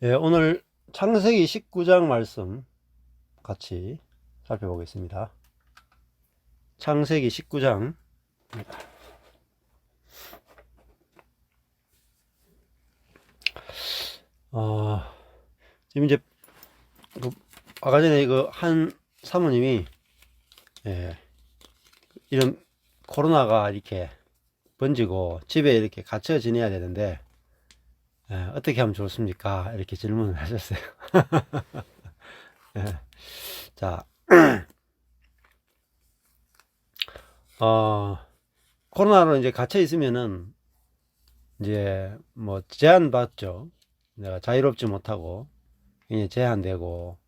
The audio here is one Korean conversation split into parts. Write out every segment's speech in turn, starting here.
예, 오늘 창세기 19장 말씀 같이 살펴보겠습니다. 창세기 19장. 지금 이제 그 아까 전에 그 한 사모님이 이런 코로나가 이렇게 번지고 집에 이렇게 갇혀 지내야 되는데 어떻게 하면 좋습니까? 이렇게 질문을 하셨어요. 예, 자, 코로나로 이제 갇혀 있으면은 이제 뭐 제한받죠. 내가 자유롭지 못하고 굉장히 제한되고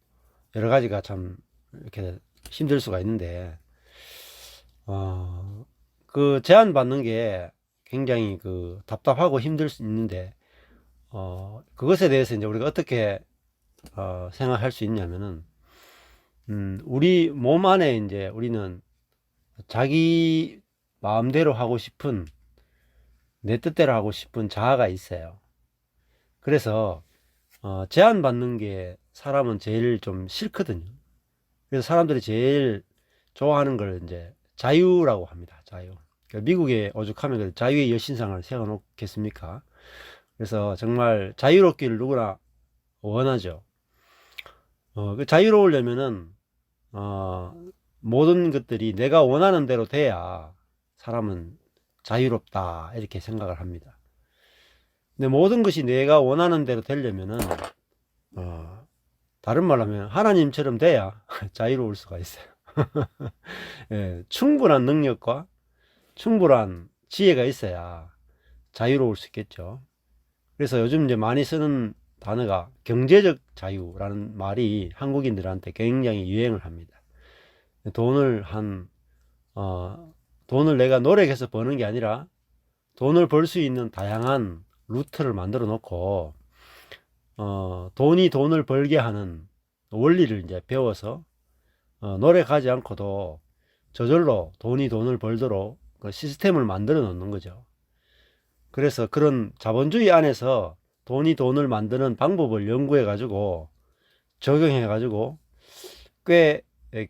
여러 가지가 참 이렇게 힘들 수가 있는데 그 제한받는 게 굉장히 그 답답하고 힘들 수 있는데 그것에 대해서 이제 우리가 어떻게 생각할 수 있냐면은 우리 몸 안에 이제 우리는 자기 마음대로 하고 싶은 내 뜻대로 하고 싶은 자아가 있어요. 그래서 제한받는 게 사람은 제일 좀 싫거든요. 그래서 사람들이 제일 좋아하는 걸 이제 자유라고 합니다. 자유. 그러니까 미국에 오죽하면 그 자유의 여신상을 세워놓겠습니까? 그래서 정말 자유롭기를 누구나 원하죠. 그 자유로우려면은 모든 것들이 내가 원하는 대로 돼야 사람은 자유롭다 이렇게 생각을 합니다. 근데 모든 것이 내가 원하는 대로 되려면은 다른 말로 하면 하나님처럼 돼야 자유로울 수가 있어요. 예, 충분한 능력과 충분한 지혜가 있어야 자유로울 수 있겠죠. 그래서 요즘 이제 많이 쓰는 단어가 경제적 자유라는 말이 한국인들한테 굉장히 유행을 합니다. 돈을 돈을 내가 노력해서 버는 게 아니라 돈을 벌 수 있는 다양한 루트를 만들어 놓고 돈이 돈을 벌게 하는 원리를 이제 배워서 노력하지 않고도 저절로 돈이 돈을 벌도록 그 시스템을 만들어 놓는 거죠. 그래서 그런 자본주의 안에서 돈이 돈을 만드는 방법을 연구해 가지고 적용해 가지고 꽤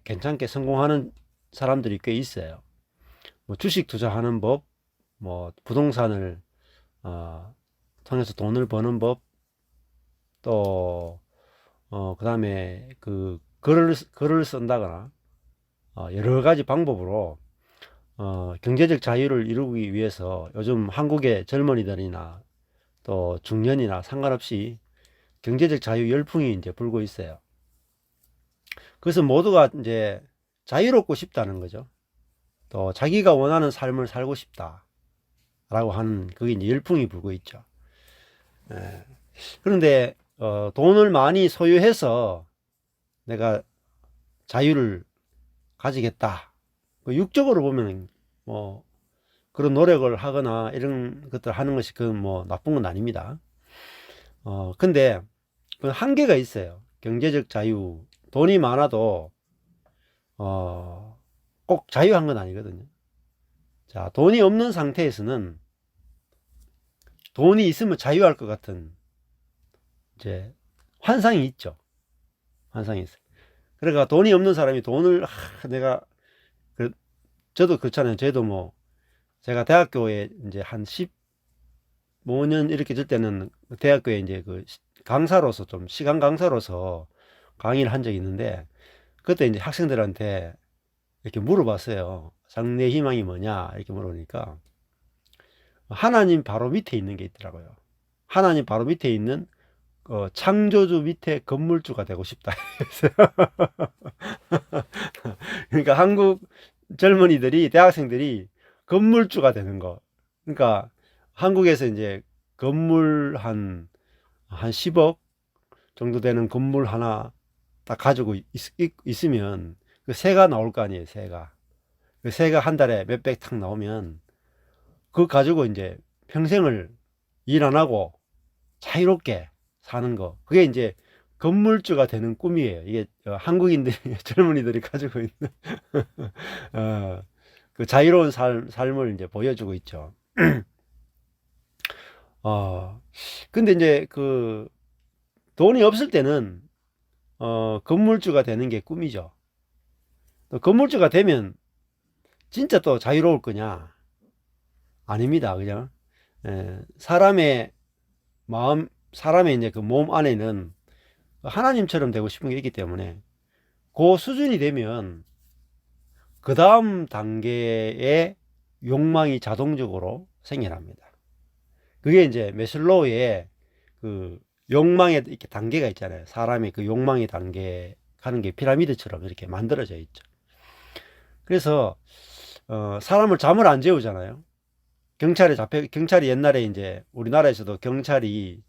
괜찮게 성공하는 사람들이 꽤 있어요. 뭐 주식 투자하는 법, 뭐 부동산을 통해서 돈을 버는 법, 또 그다음에 그 글을 쓴다거나 여러 가지 방법으로 경제적 자유를 이루기 위해서 요즘 한국의 젊은이들이나 또 중년이나 상관없이 경제적 자유 열풍이 이제 불고 있어요. 그래서 모두가 이제 자유롭고 싶다는 거죠. 또 자기가 원하는 삶을 살고 싶다라고 하는 그게 이제 열풍이 불고 있죠. 그런데 돈을 많이 소유해서 내가 자유를 가지겠다. 그 육적으로 보면 뭐 그런 노력을 하거나 이런 것들 하는 것이 그건 뭐 나쁜 건 아닙니다. 근데 그 한계가 있어요. 경제적 자유. 돈이 많아도 꼭 자유한 건 아니거든요. 자, 돈이 없는 상태에서는 돈이 있으면 자유할 것 같은 이제 환상이 있죠. 환상이 있어요. 그러니까 돈이 없는 사람이 돈을 내가 그 저도 그렇잖아요. 저도 뭐 제가 대학교에 이제 한 15년 이렇게 될 때는 대학교에 이제 그 강사로서 좀 시간 강사로서 강의를 한 적이 있는데 그때 이제 학생들한테 이렇게 물어봤어요. 장래 희망이 뭐냐 이렇게 물어보니까 하나님 바로 밑에 있는 게 있더라고요. 하나님 바로 밑에 있는 창조주 밑에 건물주가 되고 싶다. 그러니까 한국 젊은이들이 대학생들이 건물주가 되는 거. 그러니까 한국에서 이제 건물 한 10억 정도 되는 건물 하나 딱 가지고 있으면 그 세가 나올 거 아니에요, 세가. 그 세가 한 달에 몇백 탁 나오면 그거 가지고 이제 평생을 일 안 하고 자유롭게 사는 거. 그게 이제 건물주가 되는 꿈이에요. 이게 한국인들이 젊은이들이 가지고 있는 어, 그 자유로운 삶을 이제 보여주고 있죠. 어, 근데 이제 그 돈이 없을 때는 건물주가 되는 게 꿈이죠. 또 건물주가 되면 진짜 또 자유로울 거냐? 아닙니다. 그냥 사람의 마음, 사람의 이제 그 몸 안에는 하나님처럼 되고 싶은 게 있기 때문에 그 수준이 되면 그 다음 단계의 욕망이 자동적으로 생겨납니다. 그게 이제 매슬로우의 그 욕망의 이렇게 단계가 있잖아요. 사람의 그 욕망의 단계 가는 게 피라미드처럼 이렇게 만들어져 있죠. 그래서 사람을 잠을 안 재우잖아요. 경찰이 옛날에 이제 우리나라에서도 경찰이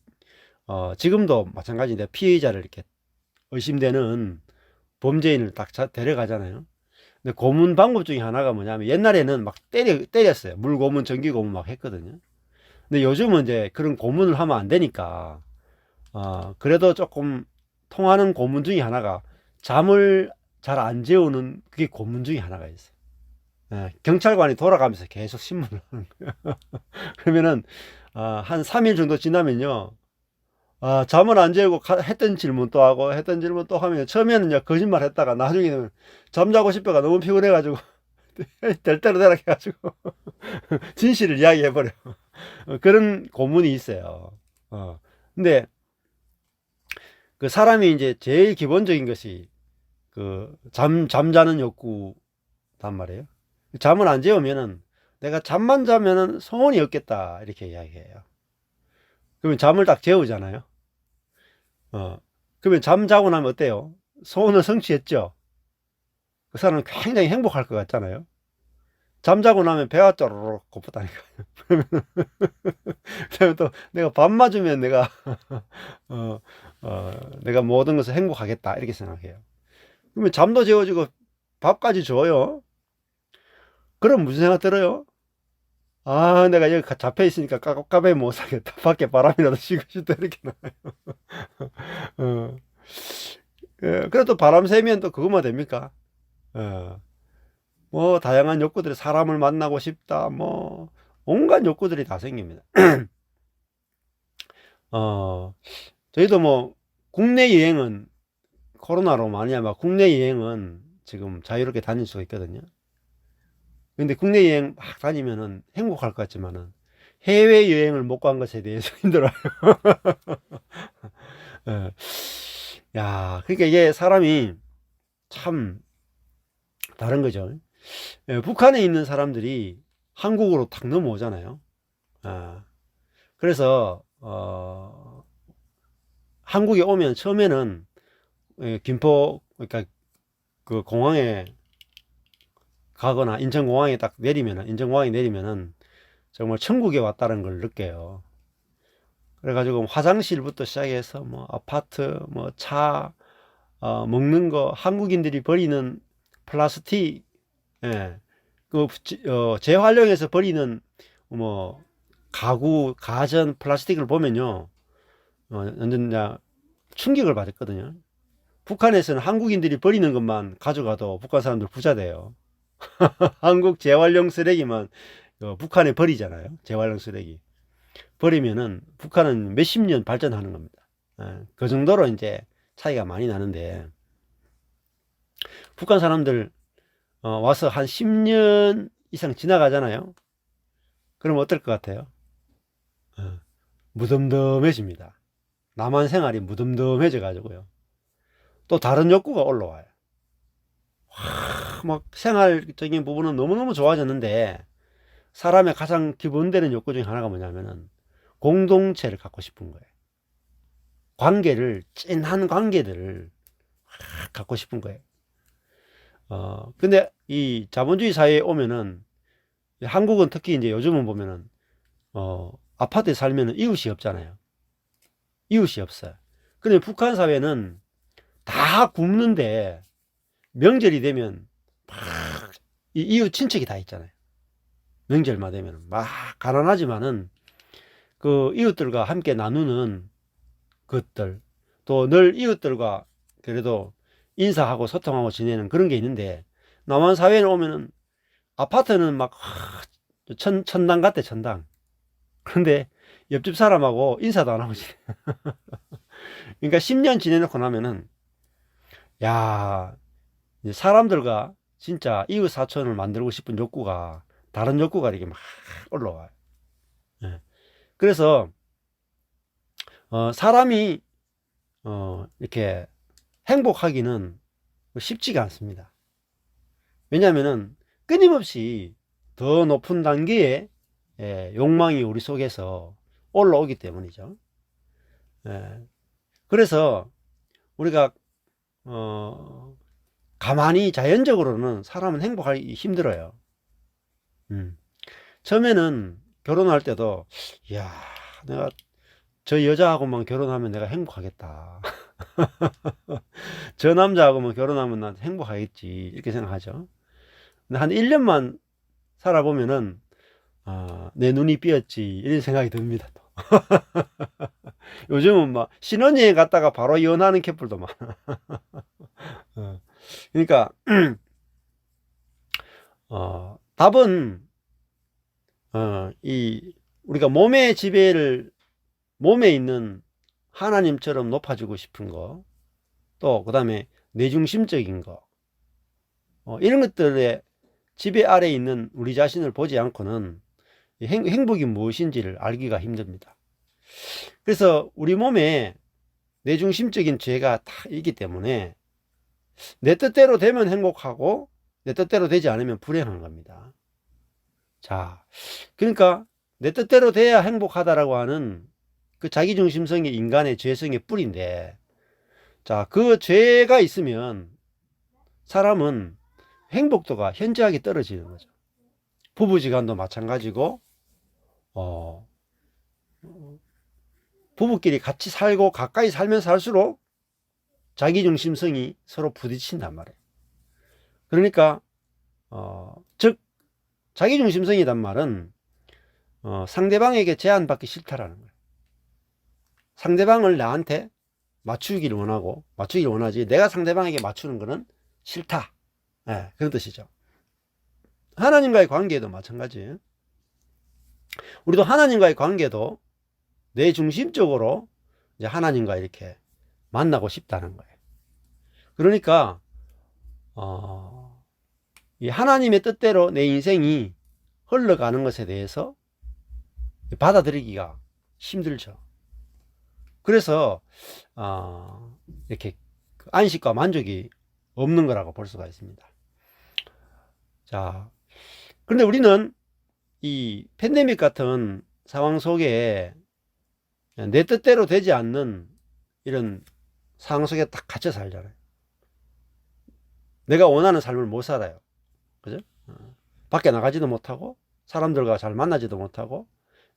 지금도 마찬가지인데 피해자를 이렇게 의심되는 범죄인을 딱 데려가잖아요. 근데 고문 방법 중에 하나가 뭐냐면 옛날에는 막 때렸어요. 물고문, 전기고문 막 했거든요. 근데 요즘은 이제 그런 고문을 하면 안 되니까 그래도 조금 통하는 고문 중에 하나가 잠을 잘 안 재우는 그게 고문 중에 하나가 있어요. 경찰관이 돌아가면서 계속 신문을 하는 거예요. 그러면은 한 3일 정도 지나면요. 잠을 안 재우고 했던 질문 또 하고 했던 질문 또 하면 처음에는 거짓말 했다가 나중에는 잠자고 싶어가 너무 피곤해가지고 될 대로 되라 해가지고 진실을 이야기해버려. 그런 고문이 있어요. 근데 그 사람이 이제 제일 기본적인 것이 그 잠자는 욕구단 말이에요. 잠을 안 재우면은 내가 잠만 자면은 소원이 없겠다 이렇게 이야기해요. 그러면 잠을 딱 재우잖아요. 그러면 잠 자고 나면 어때요? 소원을 성취했죠. 그 사람은 굉장히 행복할 것 같잖아요. 잠자고 나면 배가 쪼르륵 고프다니까요. 그러면 또 내가 밥 맞으면 내가 어, 내가 모든 것을 행복하겠다 이렇게 생각해요. 그러면 잠도 재워지고 밥까지 줘요. 그럼 무슨 생각 들어요? 내가 여기 잡혀 있으니까 깝깝해 못 살겠다. 밖에 바람이라도 쉬고 싶다 이렇게 나와요. 어, 그래도 바람 쐬면 또 그것만 됩니까? 어, 뭐 다양한 욕구들이 사람을 만나고 싶다 뭐 온갖 욕구들이 다 생깁니다. 어, 저희도 뭐 국내 여행은 코로나로 많이 아마 국내 여행은 지금 자유롭게 다닐 수가 있거든요. 근데 국내 여행 막 다니면은 행복할 것 같지만은 해외 여행을 못 간 것에 대해서 힘들어요. 예. 야, 그러니까 이게 사람이 참 다른 거죠. 북한에 있는 사람들이 한국으로 탁 넘어오잖아요. 그래서 한국에 오면 처음에는 김포 그러니까 그 공항에 가거나 인천공항에 내리면은 정말 천국에 왔다는 걸 느껴요. 그래가지고 화장실부터 시작해서 뭐 아파트, 뭐 차, 먹는 거, 한국인들이 버리는 플라스틱, 예, 재활용해서 버리는 뭐 가전 플라스틱을 보면요, 완전 충격을 받았거든요. 북한에서는 한국인들이 버리는 것만 가져가도 북한 사람들 부자 돼요. 한국 재활용 쓰레기만 북한에 버리잖아요. 재활용 쓰레기. 버리면은 북한은 몇십 년 발전하는 겁니다. 그 정도로 이제 차이가 많이 나는데 북한 사람들 와서 한 10년 이상 지나가잖아요. 그럼 어떨 것 같아요? 무덤덤해집니다. 남한 생활이 무덤덤해져 가지고요. 또 다른 욕구가 올라와요. 막 생활적인 부분은 너무너무 좋아졌는데 사람의 가장 기본되는 욕구 중에 하나가 뭐냐면은 공동체를 갖고 싶은 거예요. 찐한 관계들을 갖고 싶은 거예요. 근데 이 자본주의 사회에 오면은 한국은 특히 이제 요즘은 보면은 아파트에 살면은 이웃이 없잖아요. 이웃이 없어요. 근데 북한 사회는 다 굶는데 명절이 되면 막 이웃 친척이 다 있잖아요. 명절만 되면 막 가난하지만은 그 이웃들과 함께 나누는 것들 또 늘 이웃들과 그래도 인사하고 소통하고 지내는 그런 게 있는데 남한 사회에 오면은 아파트는 막 천당 같대 천당. 그런데 옆집 사람하고 인사도 안 하고 지내. 그러니까 10년 지내놓고 나면은, 야, 이제 사람들과 진짜 이웃 사촌을 만들고 싶은 욕구가, 다른 욕구가 이렇게 막 올라와요. 예. 그래서, 사람이, 이렇게 행복하기는 쉽지가 않습니다. 왜냐하면은 끊임없이 더 높은 단계의 욕망이 우리 속에서 올라오기 때문이죠. 예. 그래서 우리가 가만히 자연적으로는 사람은 행복하기 힘들어요. 처음에는 결혼할 때도, 이야, 내가 저 여자하고만 결혼하면 내가 행복하겠다. 저 남자하고만 결혼하면 난 행복하겠지. 이렇게 생각하죠. 근데 한 1년만 살아보면은, 내 눈이 삐었지. 이런 생각이 듭니다. 또. 요즘은 막 신혼여행 갔다가 바로 이혼하는 커플도 많아. 그러니까, 답은, 우리가 몸의 지배를, 몸에 있는 하나님처럼 높아지고 싶은 거, 또, 그 다음에 내중심적인 거, 이런 것들의 지배 아래에 있는 우리 자신을 보지 않고는 행복이 무엇인지를 알기가 힘듭니다. 그래서 우리 몸에 내중심적인 죄가 다 있기 때문에 내 뜻대로 되면 행복하고 내 뜻대로 되지 않으면 불행한 겁니다. 자, 그러니까 내 뜻대로 돼야 행복하다라고 하는 그 자기중심성이 인간의 죄성의 뿌리인데, 자, 그 죄가 있으면 사람은 행복도가 현저하게 떨어지는 거죠. 부부지간도 마찬가지고, 부부끼리 같이 살고 가까이 살면 살수록 자기중심성이 서로 부딪힌단 말이에요. 그러니까, 즉, 자기중심성이란 말은, 상대방에게 제한받기 싫다라는 거예요. 상대방을 나한테 맞추기를 원하지, 내가 상대방에게 맞추는 거는 싫다. 네, 그런 뜻이죠. 하나님과의 관계도 마찬가지예요. 우리도 하나님과의 관계도 내 중심적으로 이제 하나님과 이렇게 만나고 싶다는 거예요. 그러니까, 이 하나님의 뜻대로 내 인생이 흘러가는 것에 대해서 받아들이기가 힘들죠. 그래서, 이렇게 안식과 만족이 없는 거라고 볼 수가 있습니다. 자, 그런데 우리는 이 팬데믹 같은 상황 속에 내 뜻대로 되지 않는 이런 상황 속에 딱 갇혀 살잖아요. 내가 원하는 삶을 못 살아요. 그죠? 밖에 나가지도 못하고 사람들과 잘 만나지도 못하고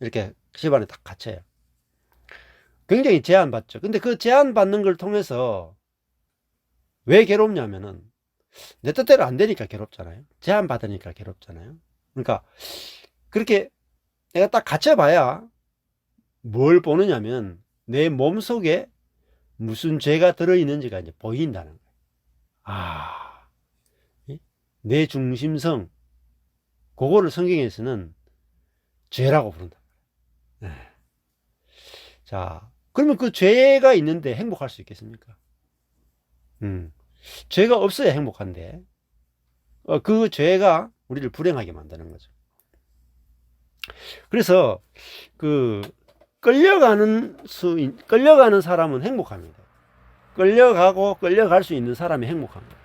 이렇게 집안에 딱 갇혀요. 굉장히 제한받죠. 근데 그 제한받는 걸 통해서 왜 괴롭냐면은 내 뜻대로 안 되니까 괴롭잖아요. 제한받으니까 괴롭잖아요. 그러니까 그렇게 내가 딱 갇혀봐야 뭘 보느냐면 내 몸속에 무슨 죄가 들어있는지가 이제 보인다는 거예요. 내 중심성, 그거를 성경에서는 죄라고 부른다. 네. 자, 그러면 그 죄가 있는데 행복할 수 있겠습니까? 죄가 없어야 행복한데, 그 죄가 우리를 불행하게 만드는 거죠. 그래서, 끌려가는 사람은 행복합니다. 끌려가고 끌려갈 수 있는 사람이 행복합니다.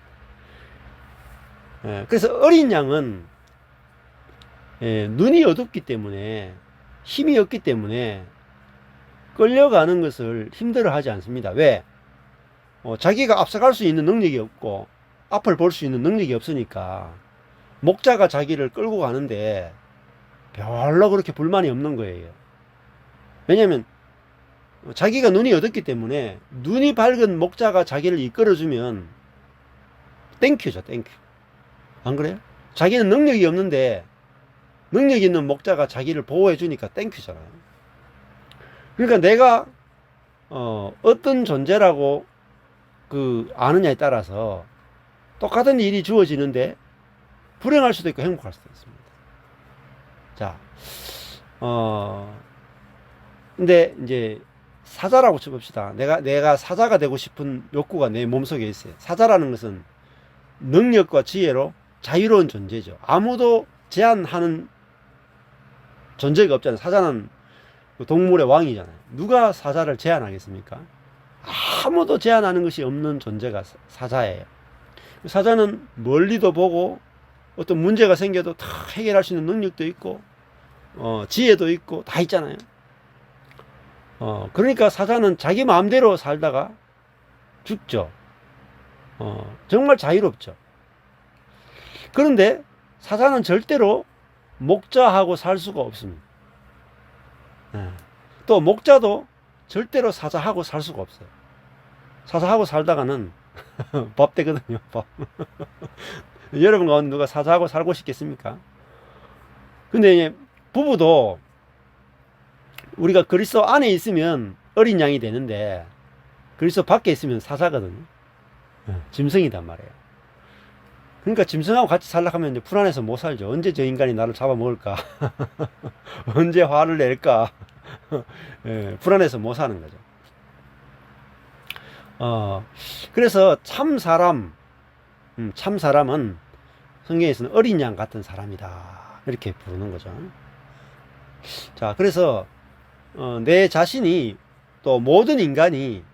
그래서 어린 양은 눈이 어둡기 때문에, 힘이 없기 때문에 끌려가는 것을 힘들어하지 않습니다. 왜? 자기가 앞서갈 수 있는 능력이 없고 앞을 볼 수 있는 능력이 없으니까 목자가 자기를 끌고 가는데 별로 그렇게 불만이 없는 거예요. 왜냐하면 자기가 눈이 어둡기 때문에 눈이 밝은 목자가 자기를 이끌어주면 땡큐죠, 땡큐. 안 그래요? 자기는 능력이 없는데 능력 있는 목자가 자기를 보호해 주니까 땡큐잖아요. 그러니까 내가 어떤 존재라고 아느냐에 따라서 똑같은 일이 주어지는데 불행할 수도 있고 행복할 수도 있습니다. 자, 근데 이제 사자라고 쳐봅시다. 내가 사자가 되고 싶은 욕구가 내 몸속에 있어요. 사자라는 것은 능력과 지혜로 자유로운 존재죠. 아무도 제한하는 존재가 없잖아요. 사자는 동물의 왕이잖아요. 누가 사자를 제한하겠습니까? 아무도 제한하는 것이 없는 존재가 사자예요. 사자는 멀리도 보고 어떤 문제가 생겨도 다 해결할 수 있는 능력도 있고 지혜도 있고 다 있잖아요. 그러니까 사자는 자기 마음대로 살다가 죽죠. 정말 자유롭죠. 그런데 사자는 절대로 목자하고 살 수가 없습니다. 또 목자도 절대로 사자하고 살 수가 없어요. 사자하고 살다가는 밥 되거든요. 밥. 여러분 가운데 누가 사자하고 살고 싶겠습니까? 근데 이제 부부도 우리가 그리스도 안에 있으면 어린 양이 되는데 그리스도 밖에 있으면 사자거든요. 짐승이단 말이에요. 그러니까 짐승하고 같이 살려고 하면 이제 불안해서 못 살죠. 언제 저 인간이 나를 잡아먹을까? 언제 화를 낼까? 불안해서 못 사는 거죠. 그래서 참 사람은 성경에서는 어린 양 같은 사람이다. 이렇게 부르는 거죠. 자, 그래서 내 자신이 또 모든 인간은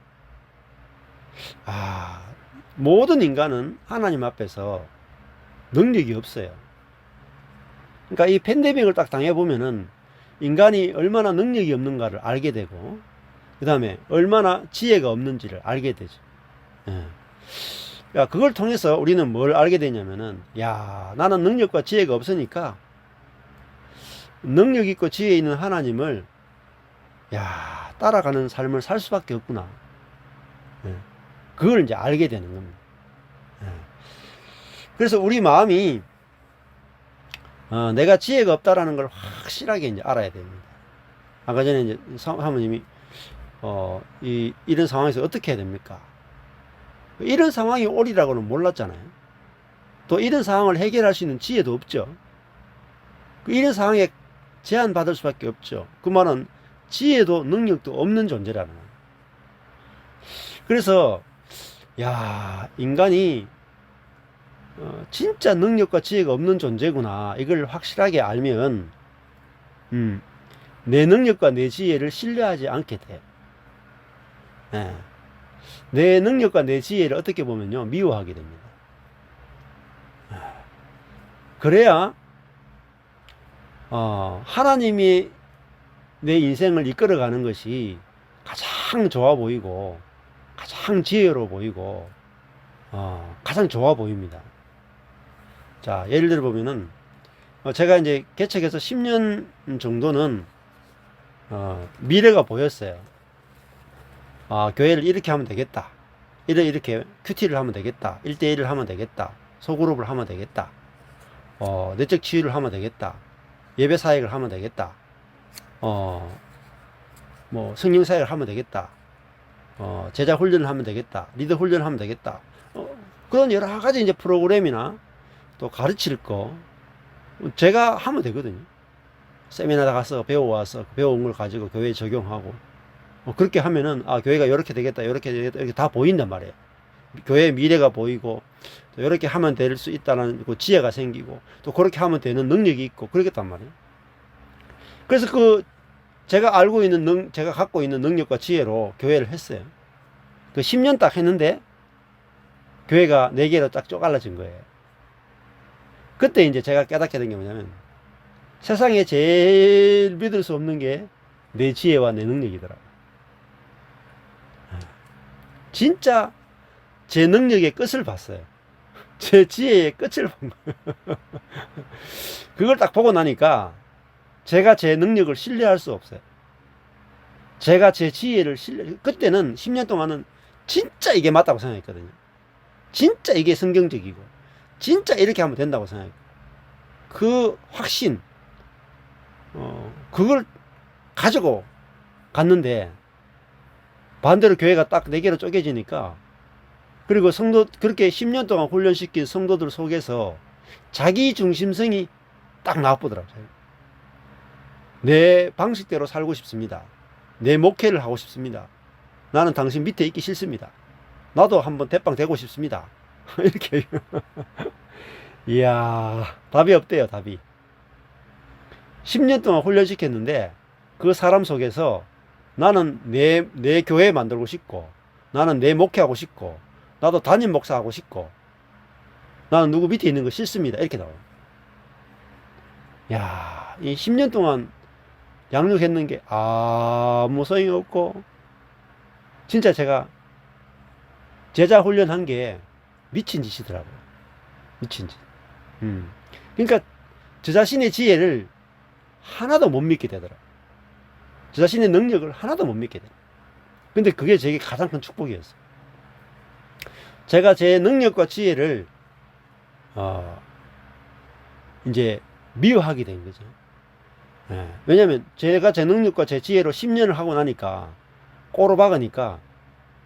하나님 앞에서 능력이 없어요. 그러니까 이 팬데믹을 딱 당해보면은 인간이 얼마나 능력이 없는가를 알게 되고, 그 다음에 얼마나 지혜가 없는지를 알게 되죠. 그걸 통해서 우리는 뭘 알게 되냐면은, 나는 능력과 지혜가 없으니까 능력 있고 지혜 있는 하나님을 따라가는 삶을 살 수밖에 없구나. 그걸 이제 알게 되는 겁니다. 그래서 우리 마음이 내가 지혜가 없다라는 걸 확실하게 이제 알아야 됩니다. 아까 전에 이제 사모님이 이런 상황에서 어떻게 해야 됩니까? 이런 상황이 오리라고는 몰랐잖아요. 또 이런 상황을 해결할 수 있는 지혜도 없죠. 이런 상황에 제한받을 수밖에 없죠. 그 말은 지혜도 능력도 없는 존재라는 거예요. 그래서 인간이 진짜 능력과 지혜가 없는 존재구나, 이걸 확실하게 알면 내 능력과 내 지혜를 신뢰하지 않게 돼. 내 능력과 내 지혜를 어떻게 보면요, 미워하게 됩니다. 그래야 하나님이 내 인생을 이끌어가는 것이 가장 좋아 보이고 가장 지혜로워 보이고 가장 좋아 보입니다. 자, 예를 들어 보면은 제가 이제 개척해서 10년 정도는 미래가 보였어요. 교회를 이렇게 하면 되겠다, 이렇게 큐티를 하면 되겠다, 1대1을 하면 되겠다, 소그룹을 하면 되겠다, 내적 치유를 하면 되겠다, 예배 사역을 하면 되겠다, 뭐 성령 사역을 하면 되겠다, 제자 훈련을 하면 되겠다, 리더 훈련을 하면 되겠다, 그런 여러 가지 이제 프로그램이나 또 가르칠 거 제가 하면 되거든요. 세미나 가서 배워와서 배워온 걸 가지고 교회에 적용하고, 그렇게 하면은 교회가 이렇게 되겠다, 이렇게 다 보인단 말이에요. 교회의 미래가 보이고, 또 이렇게 하면 될 수 있다는 그 지혜가 생기고, 또 그렇게 하면 되는 능력이 있고 그러겠단 말이에요. 그래서 제가 갖고 있는 능력과 지혜로 교회를 했어요. 그 10년 딱 했는데 교회가 4개로 딱 쪼갈라진 거예요. 그때 이제 제가 깨닫게 된 게 뭐냐면, 세상에 제일 믿을 수 없는 게 내 지혜와 내 능력이더라고요. 진짜 제 능력의 끝을 봤어요. 제 지혜의 끝을 본 거예요. 그걸 딱 보고 나니까 제가 제 능력을 신뢰할 수 없어요. 제가 제 지혜를 그때는 10년 동안은 진짜 이게 맞다고 생각했거든요. 진짜 이게 성경적이고 진짜 이렇게 하면 된다고 생각해요. 그 확신, 그걸 가지고 갔는데 반대로 교회가 딱 4개로 쪼개지니까, 그리고 그렇게 10년 동안 훈련시킨 성도들 속에서 자기 중심성이 딱 나와보더라고요. 내 방식대로 살고 싶습니다. 내 목회를 하고 싶습니다. 나는 당신 밑에 있기 싫습니다. 나도 한번 대빵 되고 싶습니다. 이렇게. 이야, 답이 없대요, 답이. 10년 동안 훈련시켰는데 그 사람 속에서 나는 내 교회 만들고 싶고, 나는 내 목회하고 싶고, 나도 담임 목사하고 싶고, 나는 누구 밑에 있는 거 싫습니다. 이렇게 나와요. 야, 이 10년 동안 양육했는 게 아무 소용이 없고, 진짜 제가 제자 훈련한 게 미친 짓이더라고요. 미친 짓. 그러니까 저 자신의 지혜를 하나도 못 믿게 되더라고요. 저 자신의 능력을 하나도 못 믿게 돼요. 근데 그게 제게 가장 큰 축복이었어요. 제가 제 능력과 지혜를 이제 미워하게 된 거죠. 예. 왜냐면 제가 제 능력과 제 지혜로 10년을 하고 나니까 꼬로박으니까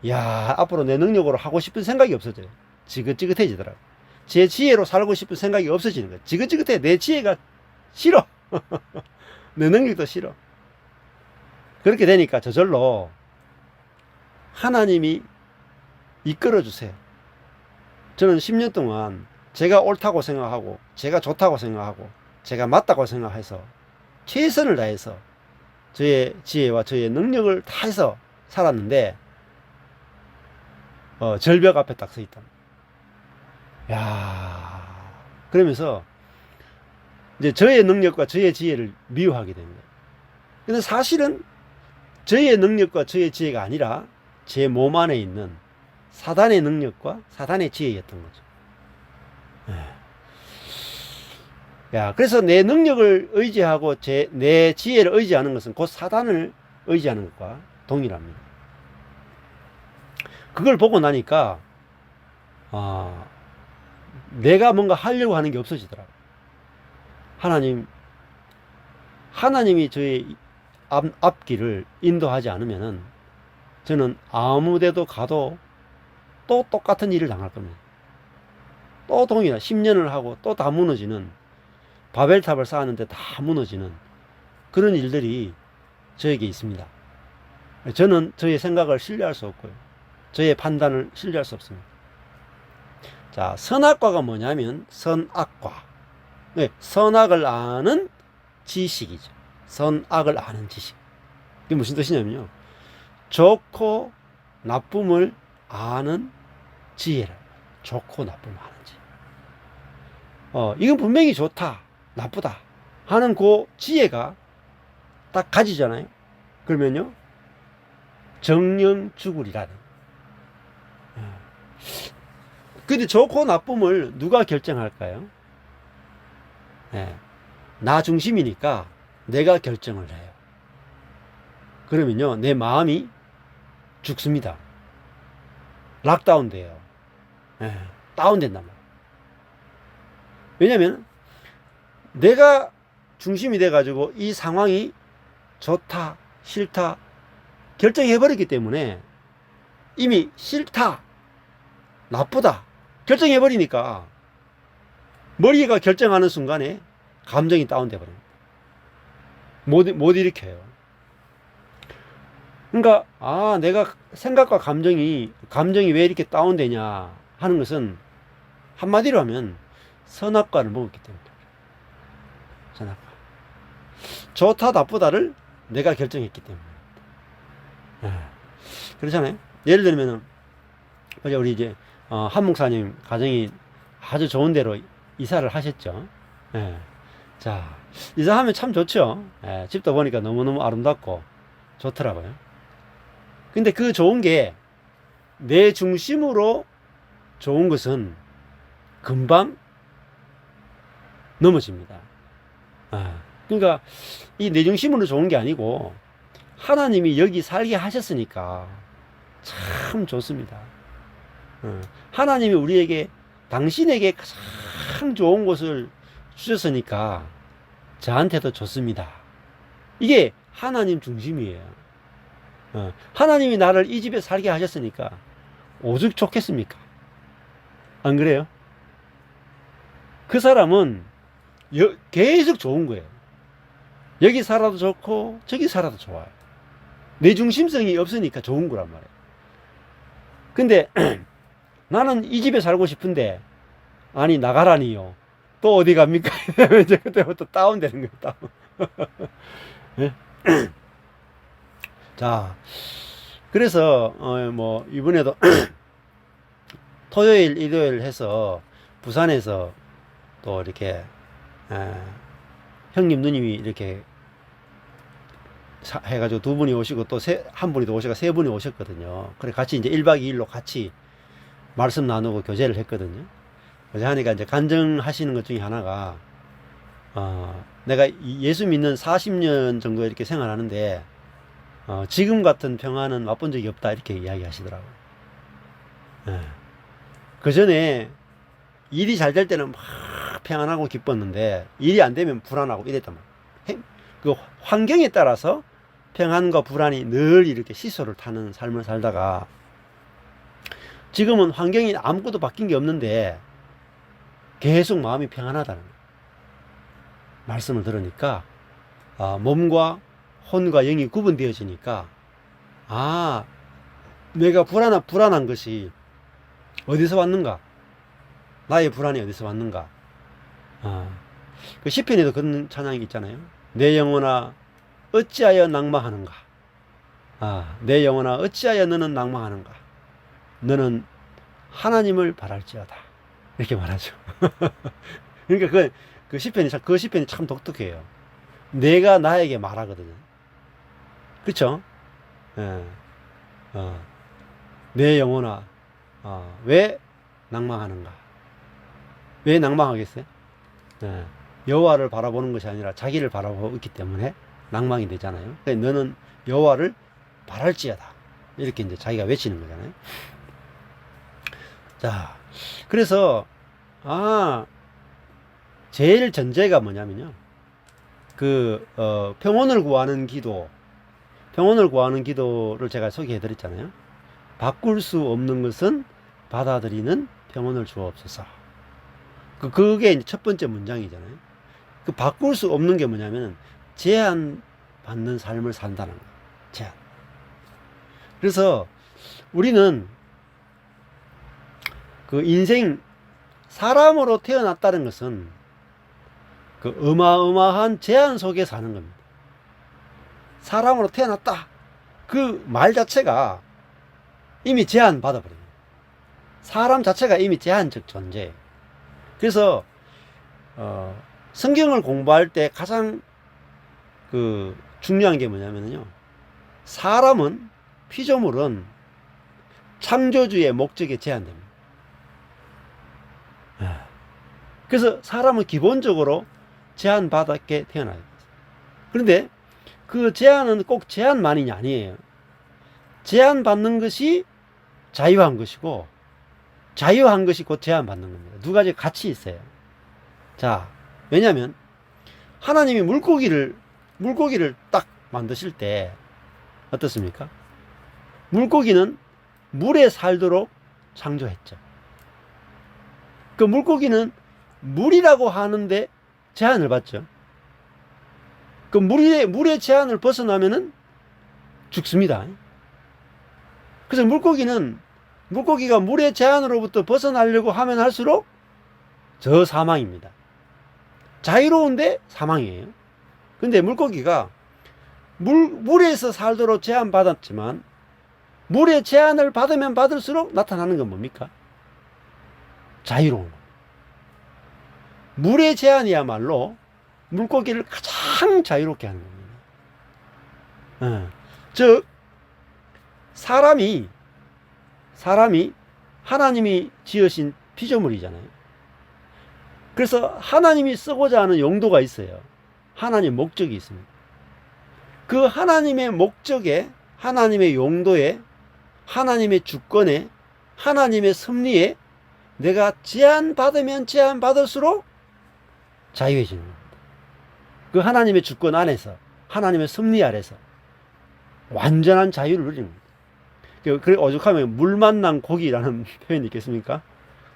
야, 앞으로 내 능력으로 하고 싶은 생각이 없어져요. 지긋지긋해지더라고요. 제 지혜로 살고 싶은 생각이 없어지는 거예요. 지긋지긋해. 내 지혜가 싫어. 내 능력도 싫어. 그렇게 되니까 저절로 하나님이 이끌어 주세요. 저는 10년 동안 제가 옳다고 생각하고, 제가 좋다고 생각하고, 제가 맞다고 생각해서 최선을 다해서 저의 지혜와 저의 능력을 다해서 살았는데, 절벽 앞에 딱 서 있다. 야, 그러면서 이제 저의 능력과 저의 지혜를 미워하게 된 거예요. 근데 사실은 저의 능력과 저의 지혜가 아니라 제 몸 안에 있는 사단의 능력과 사단의 지혜였던 거죠. 야, 그래서 내 능력을 의지하고 내 지혜를 의지하는 것은 곧 사단을 의지하는 것과 동일합니다. 그걸 보고 나니까 내가 뭔가 하려고 하는 게 없어지더라고요. 하나님이 저의 앞길을 인도하지 않으면은 저는 아무 데도 가도 또 똑같은 일을 당할 겁니다. 또 동일한 10년을 하고 또 다 무너지는, 바벨탑을 쌓았는데 다 무너지는 그런 일들이 저에게 있습니다. 저는 저의 생각을 신뢰할 수 없고요. 저의 판단을 신뢰할 수 없습니다. 자, 선악과가 뭐냐면 선악과. 네, 선악을 아는 지식이죠. 선악을 아는 지식. 이게 무슨 뜻이냐면요. 좋고 나쁨을 아는 지혜를. 좋고 나쁨을 아는 지혜. 이건 분명히 좋다, 나쁘다 하는 그 지혜가 딱 가지잖아요. 그러면요, 정령주굴이라는. 근데 좋고 나쁨을 누가 결정할까요? 나 중심이니까 내가 결정을 해요. 그러면요, 내 마음이 죽습니다. 락다운 돼요. 다운된단 말이에요. 왜냐면 내가 중심이 돼가지고 이 상황이 좋다, 싫다 결정해버렸기 때문에, 이미 싫다, 나쁘다 결정해버리니까 머리가 결정하는 순간에 감정이 다운돼 버립니다. 못 일으켜요. 그러니까 내가 생각과 감정이 왜 이렇게 다운되냐 하는 것은 한마디로 하면 선악과를 먹었기 때문이다. 선악과. 좋다 나쁘다를 내가 결정했기 때문에. 그렇잖아요. 예를 들면은 우리 이제 한 목사님 가정이 아주 좋은 데로 이사를 하셨죠. 자, 이사하면 참 좋죠. 집도 보니까 너무너무 아름답고 좋더라고요. 근데 그 좋은 게 내 중심으로 좋은 것은 금방 넘어집니다. 그러니까 이 내 중심으로 좋은 게 아니고 하나님이 여기 살게 하셨으니까 참 좋습니다. 하나님이 우리에게, 당신에게 가장 좋은 곳을 주셨으니까 저한테도 좋습니다. 이게 하나님 중심이에요. 하나님이 나를 이 집에 살게 하셨으니까 오죽 좋겠습니까? 안 그래요? 그 사람은 계속 좋은 거예요. 여기 살아도 좋고 저기 살아도 좋아요. 내 중심성이 없으니까 좋은 거란 말이에요. 근데 나는 이 집에 살고 싶은데 아니 나가라니요. 또 어디 갑니까? 이제 그때부터 다운되는 거예요. 다운. 예? 자, 그래서 뭐 이번에도 토요일, 일요일 해서 부산에서 또 이렇게 에, 형님 누님이 이렇게 해가지고 두 분이 오시고 또 한 분이 더 오시고 세 분이 오셨거든요. 그래 같이 이제 1박 2일로 같이 말씀 나누고 교제를 했거든요. 그래서 하니까 이제 간증하시는 것 중에 하나가 내가 예수 믿는 40년 정도 이렇게 생활하는데 지금 같은 평안은 맛본 적이 없다 이렇게 이야기하시더라고요. 예. 그 전에 일이 잘 될 때는 막 평안하고 기뻤는데 일이 안 되면 불안하고 이랬단 말이에요. 그 환경에 따라서 평안과 불안이 늘 이렇게 시소를 타는 삶을 살다가 지금은 환경이 아무것도 바뀐 게 없는데 계속 마음이 평안하다는 말씀을 들으니까 몸과 혼과 영이 구분되어지니까 내가 불안한 것이 어디서 왔는가? 나의 불안이 어디서 왔는가? 그 시편에도 그런 찬양이 있잖아요. 내 영혼아 어찌하여 낭망하는가? 내 영혼아 어찌하여 너는 낭망하는가? 너는 하나님을 바랄지어다. 이렇게 말하죠. 그러니까 그 시편이 참 독특해요. 내가 나에게 말하거든요. 그쵸? 예. 내 영혼아, 왜 낭망하는가? 왜 낭망하겠어요? 예. 여호와를 바라보는 것이 아니라 자기를 바라보고 있기 때문에 낭망이 되잖아요. 그러니까 너는 여호와를 바랄지어다. 이렇게 이제 자기가 외치는 거잖아요. 자, 그래서 제일 전제가 뭐냐면요. 평온을 구하는 기도를 제가 소개해 드렸잖아요. 바꿀 수 없는 것은 받아들이는 평온을 주옵소서. 그게 이제 첫 번째 문장이잖아요. 바꿀 수 없는 게 뭐냐면 제한받는 삶을 산다는 거예요. 제한. 그래서 우리는 인생 사람으로 태어났다는 것은 어마어마한 제한 속에 사는 겁니다. 사람으로 태어났다. 그 말 자체가 이미 제한받아 버립니다. 사람 자체가 이미 제한적 존재예요. 그래서 성경을 공부할 때 가장 중요한 게 뭐냐면요. 피조물은 창조주의 목적에 제한됩니다. 그래서 사람은 기본적으로 제한받았게 태어나요. 그런데 그 제한은 꼭 제한만이 아니에요. 제한받는 것이 자유한 것이고 자유한 것이 곧 제한받는 겁니다. 두 가지 같이 있어요. 자, 왜냐하면 하나님이 물고기를 딱 만드실 때 어떻습니까? 물고기는 물에 살도록 창조했죠. 그 물고기는 물이라고 하는데 제한을 받죠. 그 물의 제한을 벗어나면은 죽습니다. 그래서 물고기가 물의 제한으로부터 벗어나려고 하면 할수록 저 사망입니다. 자유로운데 사망이에요. 근데 물고기가 물에서 살도록 제한받았지만 물의 제한을 받으면 받을수록 나타나는 건 뭡니까? 자유로운 거. 물의 제한이야말로 물고기를 가장 자유롭게 하는 겁니다. 즉 사람이 하나님이 지으신 피조물이잖아요. 그래서 하나님이 쓰고자 하는 용도가 있어요. 하나님의 목적이 있습니다. 그 하나님의 목적에, 하나님의 용도에, 하나님의 주권에, 하나님의 섭리에 내가 제한받으면 제한받을수록 자유해지는 겁니다. 그 하나님의 주권 안에서, 하나님의 섭리 아래서 완전한 자유를 누리는 겁니다. 그래 오죽하면 물 만난 고기라는 표현이 있겠습니까?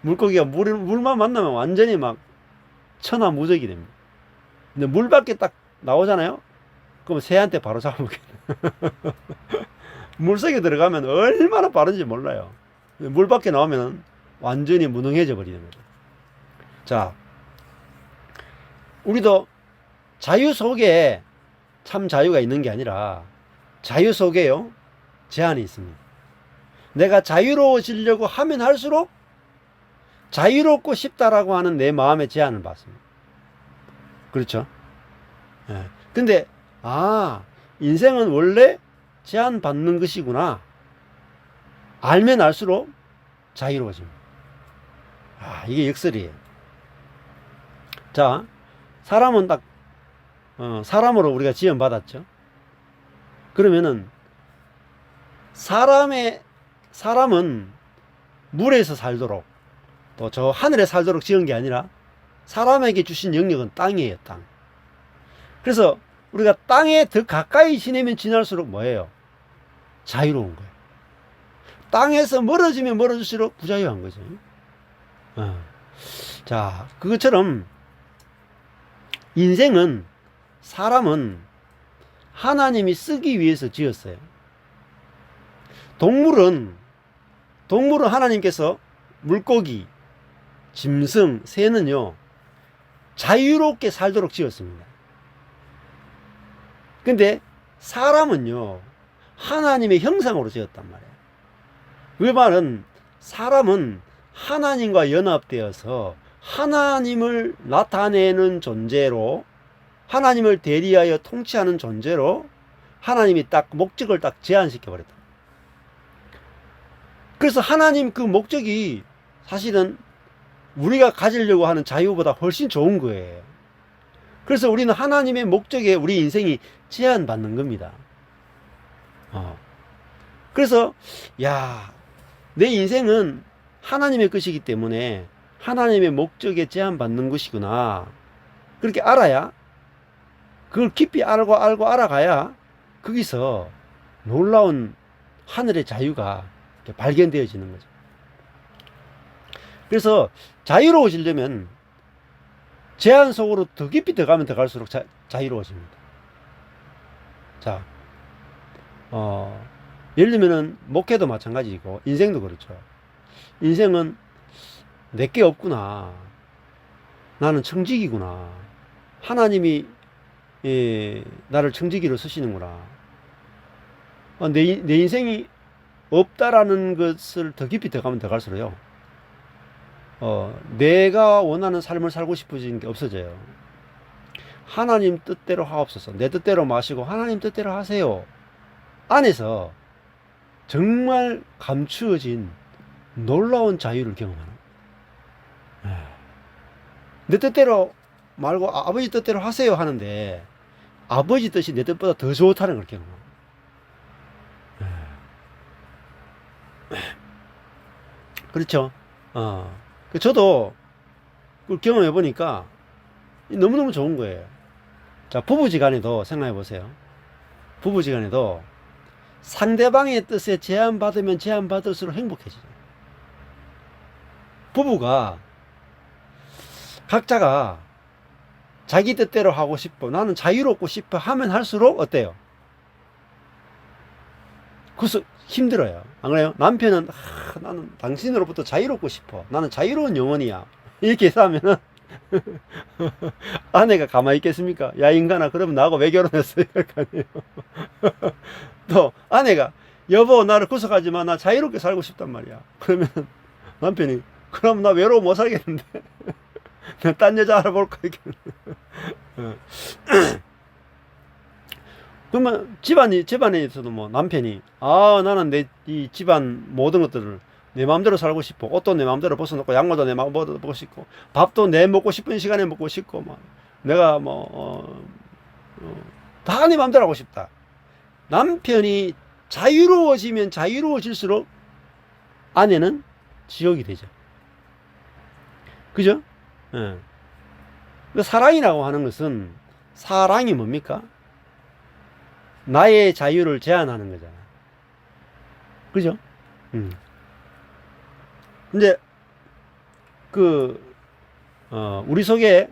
물고기가 물만 만나면 완전히 막 천하무적이 됩니다. 근데 물 밖에 딱 나오잖아요? 그럼 새한테 바로 잡아먹겠네. 물속에 들어가면 얼마나 빠른지 몰라요. 물 밖에 나오면 완전히 무능해져 버리는 거죠. 자, 우리도 자유 속에 참 자유가 있는 게 아니라 자유 속에요, 제한이 있습니다. 내가 자유로워지려고 하면 할수록 자유롭고 싶다라고 하는 내 마음의 제한을 받습니다. 그렇죠? 예. 근데, 인생은 원래 제한받는 것이구나. 알면 알수록 자유로워집니다. 이게 역설이에요. 자, 사람은 딱, 사람으로 우리가 지원받았죠. 그러면은, 사람은 물에서 살도록, 또 저 하늘에 살도록 지은 게 아니라, 사람에게 주신 영역은 땅이에요, 땅. 그래서 우리가 땅에 더 가까이 지내면 지날수록 뭐예요? 자유로운 거예요. 땅에서 멀어지면 멀어질수록 부자유한 거죠. 자, 그것처럼 인생은, 사람은 하나님이 쓰기 위해서 지었어요. 동물은 하나님께서 물고기, 짐승, 새는요, 자유롭게 살도록 지었습니다. 근데 사람은요, 하나님의 형상으로 지었단 말이에요. 그 말은 사람은 하나님과 연합되어서 하나님을 나타내는 존재로, 하나님을 대리하여 통치하는 존재로 하나님이 딱 목적을 딱 제한시켜 버렸다. 그래서 하나님 그 목적이 사실은 우리가 가지려고 하는 자유보다 훨씬 좋은 거예요. 그래서 우리는 하나님의 목적에 우리 인생이 제한받는 겁니다. 그래서 내 인생은 하나님의 것이기 때문에 하나님의 목적에 제한받는 것이구나. 그렇게 알아야, 그걸 깊이 알고 알아가야 거기서 놀라운 하늘의 자유가 발견되어지는 거죠. 그래서 자유로워지려면 제한 속으로 더 깊이 들어가면 들어갈수록 자유로워집니다. 자, 예를 들면은 목회도 마찬가지고 인생도 그렇죠. 인생은 내게 없구나. 나는 청지기구나. 하나님이 나를 청지기로 쓰시는구나. 내 인생이 없다라는 것을 더 깊이 들어가면 들어갈수록요, 내가 원하는 삶을 살고 싶어지는 게 없어져요. 하나님 뜻대로 하옵소서. 내 뜻대로 마시고 하나님 뜻대로 하세요. 안에서 정말 감추어진 놀라운 자유를 경험하는. 내 뜻대로 말고 아버지 뜻대로 하세요 하는데 아버지 뜻이 내 뜻보다 더 좋다는 걸 경험합니다. 그렇죠. 저도 그걸 경험해 보니까 너무너무 좋은 거예요. 자, 부부지간에도 생각해 보세요. 부부지간에도 상대방의 뜻에 제한받으면 제한받을수록 행복해지죠. 부부가 각자가 자기 뜻대로 하고 싶어, 나는 자유롭고 싶어 하면 할수록 어때요? 그래서 힘들어요. 안 그래요? 남편은 나는 당신으로부터 자유롭고 싶어, 나는 자유로운 영혼이야, 이렇게 해서 하면은 아내가 가만히 있겠습니까? 야 인간아, 그러면 나하고 왜 결혼했어? 이럴 아니에요. 또 아내가 여보 나를 구속하지 마, 나 자유롭게 살고 싶단 말이야. 그러면 남편이 그럼 나 외로워 못 살겠는데 딴 여자 알아볼까? 이렇게. 그러면 집안에서도 뭐 남편이 나는 이 집안 모든 것들을 내 마음대로 살고 싶어. 옷도 내 마음대로 벗어놓고 양말도 내 마음대로 먹고 싶고 밥도 내 먹고 싶은 시간에 먹고 싶고 막 내가 다 내 마음대로 하고 싶다. 남편이 자유로워지면 자유로워질수록 아내는 지옥이 되죠. 그죠? 그 사랑이라고 하는 것은, 사랑이 뭡니까? 나의 자유를 제한하는 거잖아. 그죠? 근데 우리 속에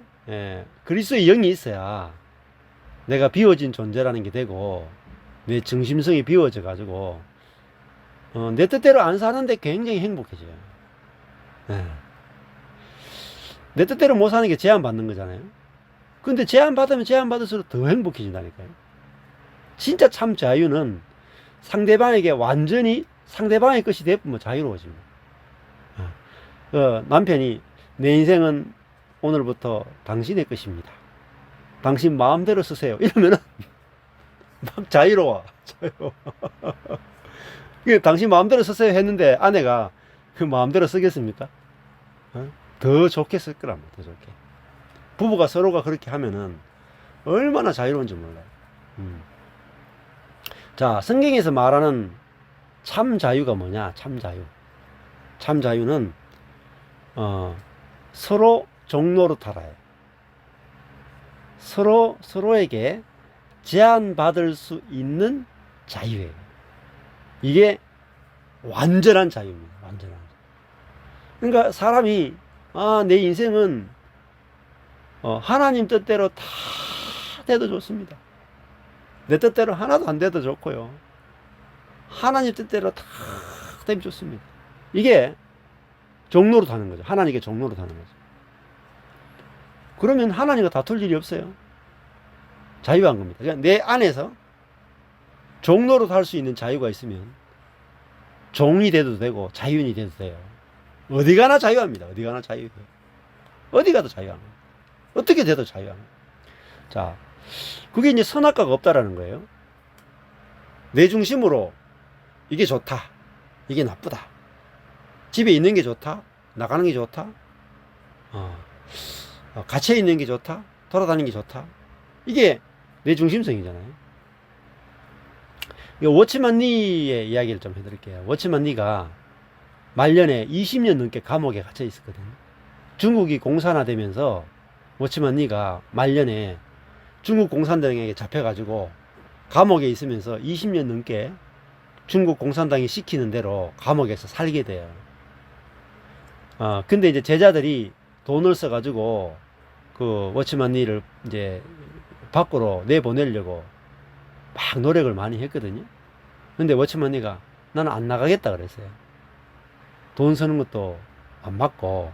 그리스도의 영이 있어야 내가 비워진 존재라는 게 되고, 내 중심성이 비워져 가지고 내 뜻대로 안 사는데 굉장히 행복해져요. 네. 내 뜻대로 못 사는 게 제한받는 거잖아요. 근데 제한받으면 제한받을수록 더 행복해진다니까요. 진짜 참 자유는 상대방에게 완전히 상대방의 것이 되면 자유로워집니다. 남편이 내 인생은 오늘부터 당신의 것입니다. 당신 마음대로 쓰세요. 이러면은 막 자유로워. 자유로워. 당신 마음대로 쓰세요 했는데 아내가 그 마음대로 쓰겠습니까? 더 좋게 쓸 거란 말이야. 더 좋게. 부부가 서로가 그렇게 하면은 얼마나 자유로운지 몰라요. 자, 성경에서 말하는 참 자유가 뭐냐? 참 자유. 참 자유는 서로 종로로 살아요. 서로에게 제한받을 수 있는 자유예요. 이게 완전한 자유입니다. 완전한 자유. 그러니까 사람이 내 인생은 하나님 뜻대로 다 돼도 좋습니다. 내 뜻대로 하나도 안 돼도 좋고요. 하나님 뜻대로 다 되면 좋습니다. 이게 종로로 타는 거죠. 하나님께 종로로 타는 거죠. 그러면 하나님과 다툴 일이 없어요. 자유한 겁니다. 그러니까 내 안에서 종로로 탈 수 있는 자유가 있으면 종이 돼도 되고 자유인이 돼도 돼요. 어디 가나 자유합니다. 어디 가나 자유해요. 어디 가도 자유합니다. 어떻게 돼도 자유합니다. 자, 그게 이제 선악과가 없다라는 거예요. 내 중심으로 이게 좋다. 이게 나쁘다. 집에 있는 게 좋다. 나가는 게 좋다. 갇혀 있는 게 좋다. 돌아다니는 게 좋다. 이게 내 중심성이잖아요. 워치만 니의 이야기를 좀 해드릴게요. 워치만 니가 말년에 20년 넘게 감옥에 갇혀 있었거든요. 중국이 공산화되면서 워치만 니가 말년에 중국 공산당에게 잡혀가지고 감옥에 있으면서 20년 넘게 중국 공산당이 시키는 대로 감옥에서 살게 돼요. 근데 이제 제자들이 돈을 써가지고 그 워치만 니를 이제 밖으로 내보내려고 막 노력을 많이 했거든요. 근데 워치만 니가 나는 안 나가겠다 그랬어요. 돈 쓰는 것도 안 맞고,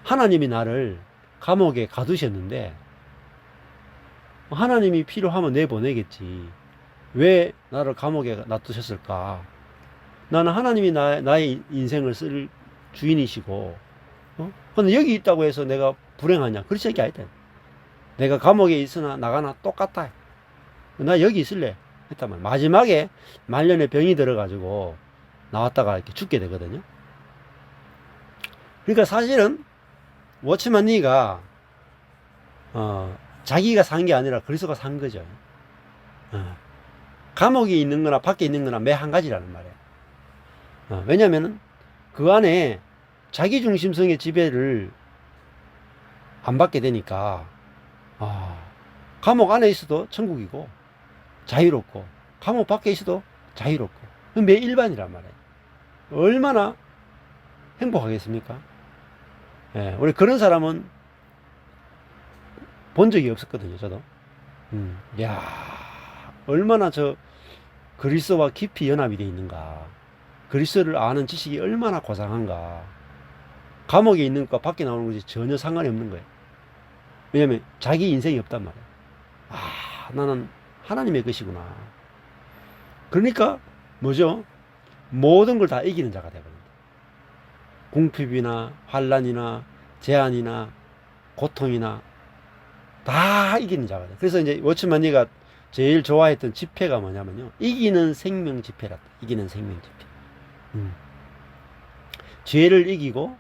하나님이 나를 감옥에 가두셨는데, 하나님이 필요하면 내보내겠지. 왜 나를 감옥에 놔두셨을까? 나는 하나님이 나의 인생을 쓸 주인이시고, 근데 여기 있다고 해서 내가 불행하냐? 그렇지 않게 아니다. 내가 감옥에 있으나 나가나 똑같다. 나 여기 있을래. 했단 말이야. 마지막에 말년에 병이 들어가지고 나왔다가 이렇게 죽게 되거든요. 그러니까 사실은 워치만 니가 자기가 산 게 아니라 그리스도가 산 거죠. 감옥에 있는 거나 밖에 있는 거나 매 한 가지라는 말이에요. 왜냐면은 그 안에 자기 중심성의 지배를 안 받게 되니까 감옥 안에 있어도 천국이고 자유롭고 감옥 밖에 있어도 자유롭고 매 일반이란 말이에요. 얼마나 행복하겠습니까? 우리 그런 사람은 본 적이 없었거든요. 저도. 야, 얼마나 저 그리스도와 깊이 연합이 되어 있는가. 그리스도를 아는 지식이 얼마나 고상한가. 감옥에 있는 것과 밖에 나오는 것이 전혀 상관이 없는 거예요. 왜냐면 자기 인생이 없단 말이에요. 나는 하나님의 것이구나. 그러니까 뭐죠? 모든 걸 다 이기는 자가 되거든요. 궁핍이나 환란이나 재난이나 고통이나 다 이기는 자가 돼요. 그래서 이제 워치만 니가 제일 좋아했던 집회가 뭐냐면요. 이기는 생명 집회라. 이기는 생명 집회. 죄를 이기고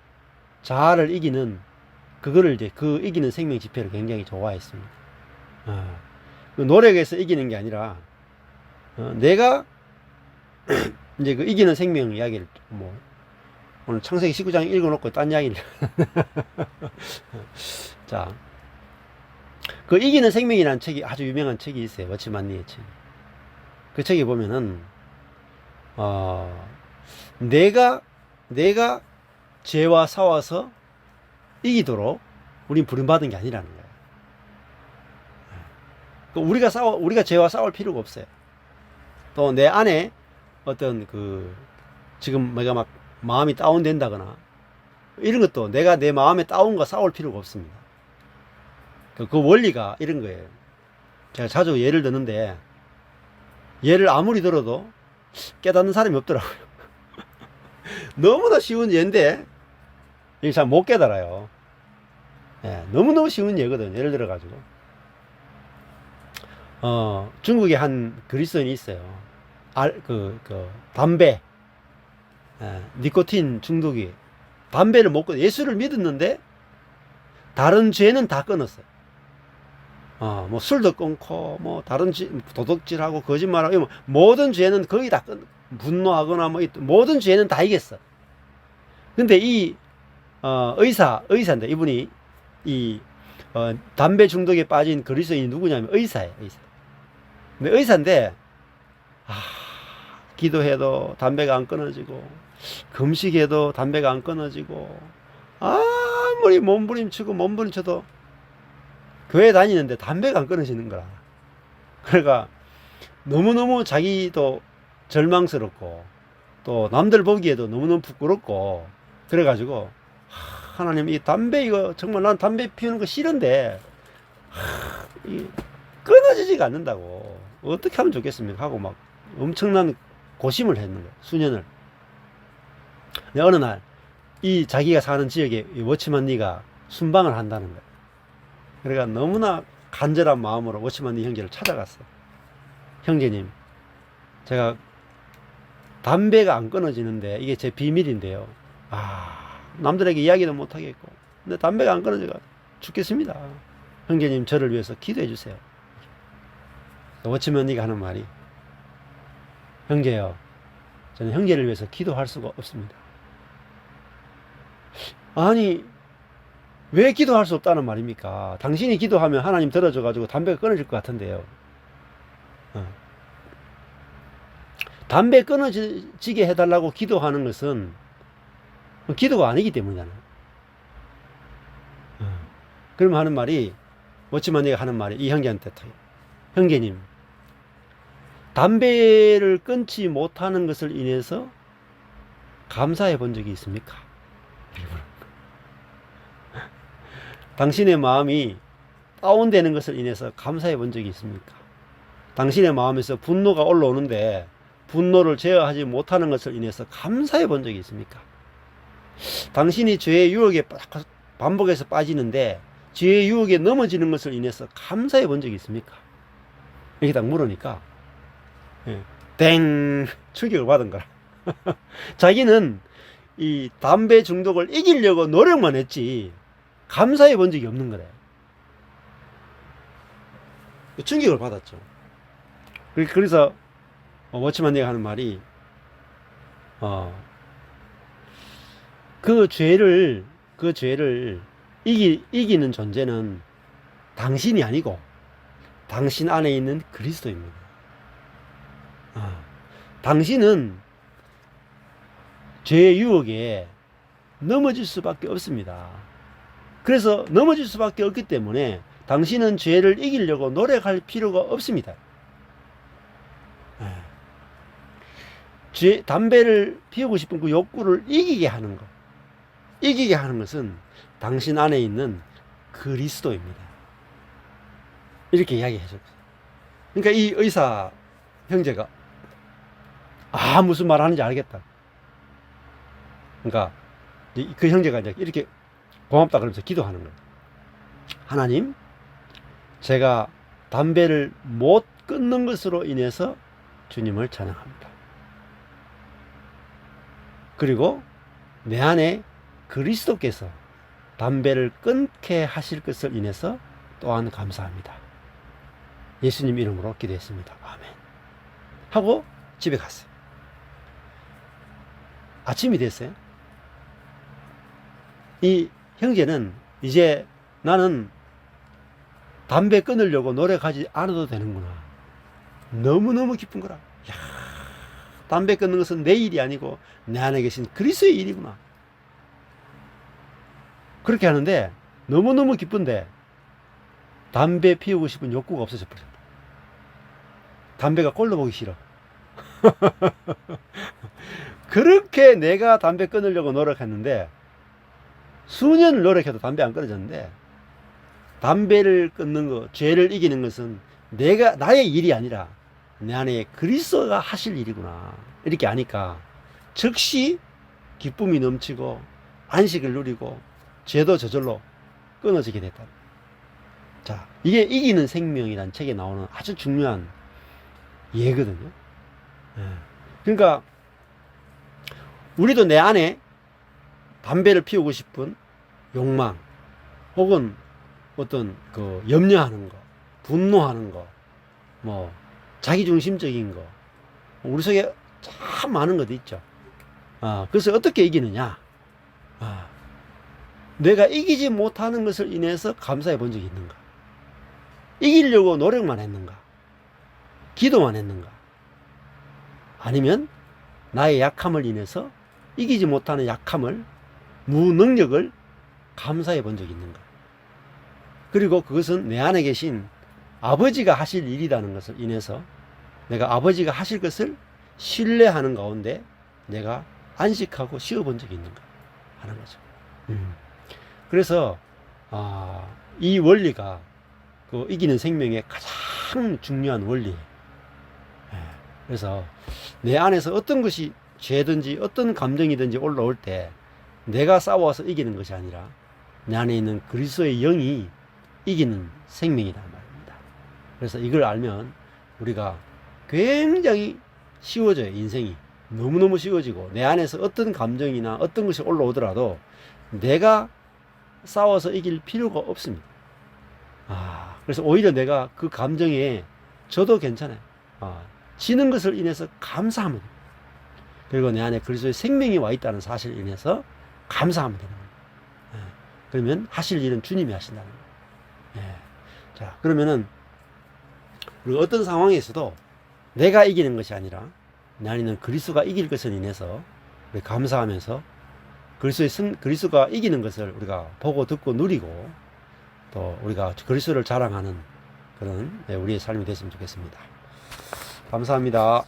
자아를 이기는 그거를 이제 그 이기는 생명 집회를 굉장히 좋아했습니다. 노력해서 이기는 게 아니라 내가 이제 그 이기는 생명 이야기를 오늘 창세기 19장 읽어놓고 딴 이야기를 자, 그 이기는 생명이라는 책이 아주 유명한 책이 있어요. 워치만 니의 책. 그 책에 보면은 내가 죄와 싸워서 이기도록 우린 부름받은 게 아니라는 거예요. 우리가 죄와 싸울 필요가 없어요. 또 내 안에 어떤 지금 내가 막 마음이 다운된다거나 이런 것도 내가 내 마음에 다운과 싸울 필요가 없습니다. 그 원리가 이런 거예요. 제가 자주 예를 드는데, 예를 아무리 들어도 깨닫는 사람이 없더라고요. 너무나 쉬운 예인데 이게 잘 못 깨달아요. 예, 너무너무 쉬운 예거든. 예를 들어 가지고 중국에 한 그리스도인이 있어요. 담배, 니코틴 중독이, 담배를 못 끊어. 예수를 믿었는데 다른 죄는 다 끊었어요. 뭐 술도 끊고, 뭐 다른 도둑질하고 거짓말하고 모든 죄는 거의 다 분노하거나 뭐 모든 죄는 다 이겼어. 근데 이 의사인데, 이분이 담배 중독에 빠진 그리스도인이 누구냐면 의사예요. 의사. 근데 의사인데 기도해도 담배가 안 끊어지고, 금식해도 담배가 안 끊어지고, 아무리 몸부림치고 몸부림쳐도 교회 다니는데 담배가 안 끊어지는 거라. 그러니까 너무너무 자기도 절망스럽고 또 남들 보기에도 너무너무 부끄럽고, 그래가지고 하나님, 이 담배 이거 정말 난 담배 피우는 거 싫은데 끊어지지가 않는다고, 어떻게 하면 좋겠습니까 하고 막 엄청난 고심을 했는 거예요. 수년을. 근데 어느 날 이 자기가 사는 지역에 이 워치만 니가 순방을 한다는 거예요. 그러니까 너무나 간절한 마음으로 워치만 니 형제를 찾아갔어. 형제님, 제가 담배가 안 끊어지는데 이게 제 비밀인데요. 남들에게 이야기도 못 하겠고, 근데 담배가 안 끊어져가 죽겠습니다. 형제님, 저를 위해서 기도해 주세요. 워치만 니가 하는 말이, 형제요, 저는 형제를 위해서 기도할 수가 없습니다. 아니, 왜 기도할 수 없다는 말입니까? 당신이 기도하면 하나님 들어줘가지고 담배가 끊어질 것 같은데요. 담배 끊어지게 해달라고 기도하는 것은 기도가 아니기 때문이잖아요. 그러면 하는 말이, 워치만 니가 하는 말이 이 형제한테, 형제님, 담배를 끊지 못하는 것을 인해서 감사해 본 적이 있습니까? 당신의 마음이 다운되는 것을 인해서 감사해 본 적이 있습니까? 당신의 마음에서 분노가 올라오는데 분노를 제어하지 못하는 것을 인해서 감사해 본 적이 있습니까? 당신이 죄의 유혹에 반복해서 빠지는데 죄의 유혹에 넘어지는 것을 인해서 감사해 본 적이 있습니까? 이렇게 딱 물으니까 땡 충격을 받은 거라. 자기는 이 담배 중독을 이기려고 노력만 했지 감사해 본 적이 없는 거래. 충격을 받았죠. 그래서 워치만 니가 하는 말이, 그 죄를 이기는 존재는 당신이 아니고 당신 안에 있는 그리스도입니다. 당신은 죄의 유혹에 넘어질 수밖에 없습니다. 그래서 넘어질 수밖에 없기 때문에 당신은 죄를 이기려고 노력할 필요가 없습니다. 담배를 피우고 싶은 그 욕구를 이기게 하는 것, 이기게 하는 것은 당신 안에 있는 그리스도입니다. 이렇게 이야기해 줬어요. 그러니까 이 의사 형제가 무슨 말 하는지 알겠다. 그러니까 그 형제가 이제 이렇게 고맙다 그러면서 기도하는 거예요. 하나님, 제가 담배를 못 끊는 것으로 인해서 주님을 찬양합니다. 그리고 내 안에 그리스도께서 담배를 끊게 하실 것을 인해서 또한 감사합니다. 예수님 이름으로 기도했습니다. 아멘. 하고 집에 갔어요. 아침이 됐어요. 이 형제는 이제 나는 담배 끊으려고 노력하지 않아도 되는구나. 너무너무 기쁜 거라. 야, 담배 끊는 것은 내 일이 아니고 내 안에 계신 그리스도의 일이구나. 그렇게 하는데 너무너무 기쁜데 담배 피우고 싶은 욕구가 없어져 버렸다. 담배가 꼴로 보기 싫어. 그렇게 내가 담배 끊으려고 노력했는데 수년을 노력해도 담배 안 끊어졌는데, 담배를 끊는 거, 죄를 이기는 것은 나의 일이 아니라 내 안에 그리스도가 하실 일이구나, 이렇게 아니까 즉시 기쁨이 넘치고 안식을 누리고 죄도 저절로 끊어지게 됐다. 자, 이게 이기는 생명이라는 책에 나오는 아주 중요한 예거든요. 그러니까 우리도 내 안에 담배를 피우고 싶은 욕망, 혹은 어떤 그 염려하는 거, 분노하는 거, 뭐 자기중심적인 거, 우리 속에 참 많은 것도 있죠. 그래서 어떻게 이기느냐? 내가 이기지 못하는 것을 인해서 감사해 본 적이 있는가? 이기려고 노력만 했는가? 기도만 했는가? 아니면 나의 약함을 인해서 이기지 못하는 약함을, 무능력을 감사해 본 적이 있는가? 그리고 그것은 내 안에 계신 아버지가 하실 일이라는 것을 인해서 내가 아버지가 하실 것을 신뢰하는 가운데 내가 안식하고 쉬어 본 적이 있는가 하는 거죠. 그래서 이 원리가 그 이기는 생명의 가장 중요한 원리예요. 그래서 내 안에서 어떤 것이 죄든지 어떤 감정이든지 올라올 때 내가 싸워서 이기는 것이 아니라 내 안에 있는 그리스도의 영이 이기는 생명이란 말입니다. 그래서 이걸 알면 우리가 굉장히 쉬워져요. 인생이 너무너무 쉬워지고, 내 안에서 어떤 감정이나 어떤 것이 올라오더라도 내가 싸워서 이길 필요가 없습니다. 그래서 오히려 내가 그 감정에 저도 괜찮아요. 지는 것을 인해서 감사하면 됩니다. 그리고 내 안에 그리스도의 생명이 와 있다는 사실을 인해서 감사하면 되는 거예요. 그러면 하실 일은 주님이 하신다는 거예요. 자, 그러면은 우리가 어떤 상황에서도 내가 이기는 것이 아니라 내 안에 있는 그리스도가 이길 것을 인해서 우리 감사하면서 그리스도가 이기는 것을 우리가 보고 듣고 누리고, 또 우리가 그리스도를 자랑하는 그런 우리의 삶이 됐으면 좋겠습니다. 감사합니다.